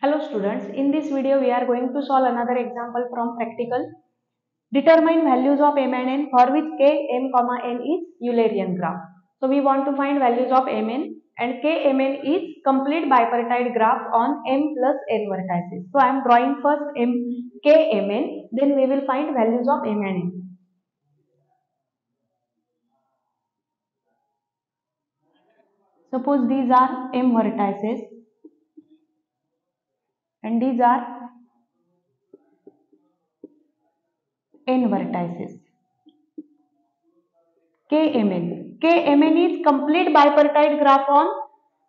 Hello students, in this video we are going to solve another example from practical. Determine values of m and n for which k, m, n is Eulerian graph. So we want to find values of mn and k, mn is complete bipartite graph on m plus n vertices. So I am drawing first k, mn, then we will find values of m and n. Suppose these are m vertices and these are n vertices. Kmn. Kmn is complete bipartite graph on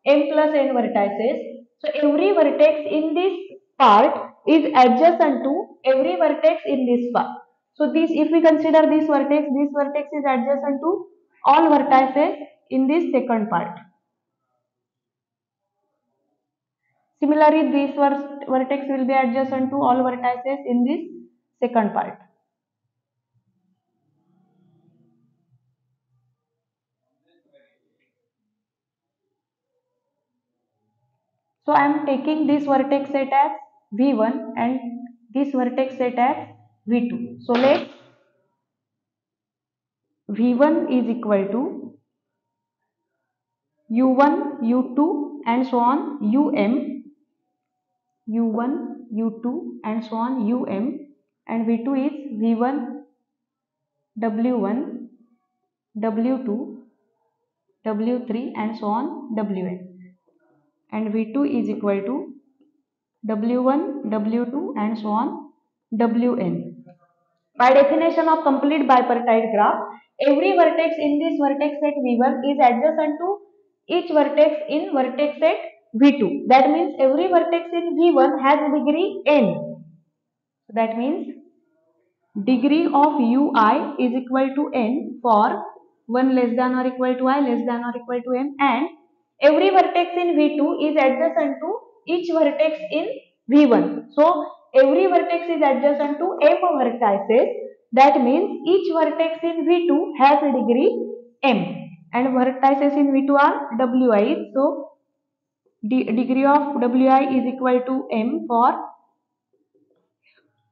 m plus n vertices. So every vertex in this part is adjacent to every vertex in this part. So this, if we consider this vertex is adjacent to all vertices in this second part. Similarly, this vertex will be adjacent to all vertices in this second part. So I am taking this vertex set as V1 and this vertex set as V2. So let V1 is equal to U1, U2 and so on UM, U1, U2 and so on UM, and V2 is V1, W1, W2, W3 and so on Wn, and V2 is equal to W1, W2 and so on Wn. By definition of complete bipartite graph, every vertex in this vertex set V1 is adjacent to each vertex in vertex set V2. That means every vertex in V1 has degree n. That means degree of ui is equal to n for 1 less than or equal to I less than or equal to m, and every vertex in V2 is adjacent to each vertex in V1. So every vertex is adjacent to m vertices. That means each vertex in V2 has a degree m, and vertices in V2 are wi. So degree of wi is equal to m for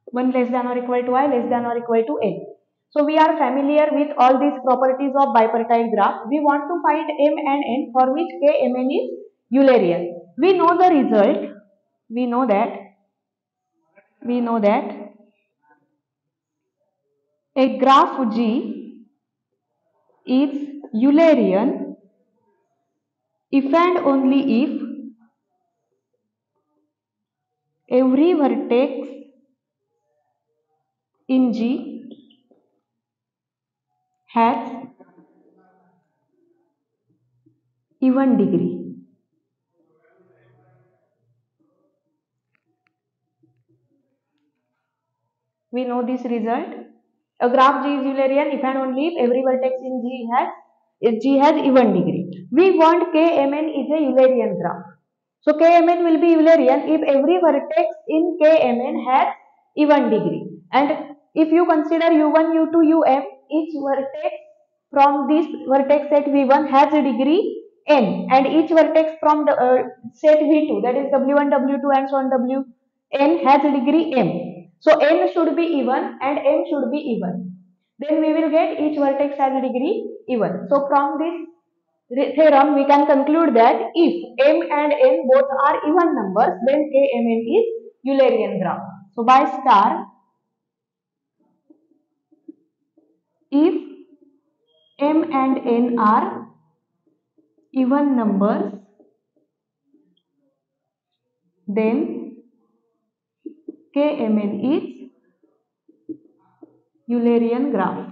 1 less than or equal to I less than or equal to n. So we are familiar with all these properties of bipartite graph. We want to find m and n for which k, mn is Eulerian. We know the result. We know that a graph G is Eulerian if and only if every vertex in G has even degree. We know this result. A graph G is Eulerian if and only if every vertex in G has even degree. We want Kmn is a Eulerian graph. So Kmn will be Eulerian if every vertex in Kmn has even degree. And if you consider U1, U2, Um, each vertex from this vertex set V1 has a degree n, and each vertex from the set V2, that is W1, W2 and so on Wn, has a degree m. So n should be even and m should be even. Then we will get each vertex has a degree even. So from this theorem we can conclude that if m and n both are even numbers, then Kmn is Eulerian graph. So by star, if m and n are even numbers, then Kmn is Eulerian graph.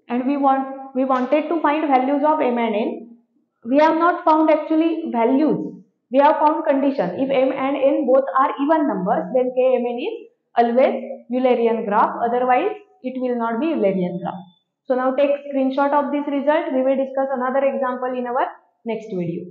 And we wanted to find values of m and n. We have not found actually values. We have found condition. If m and n both are even numbers, then Kmn is always Eulerian graph. Otherwise, it will not be Eulerian graph. So now take screenshot of this result. We will discuss another example in our next video.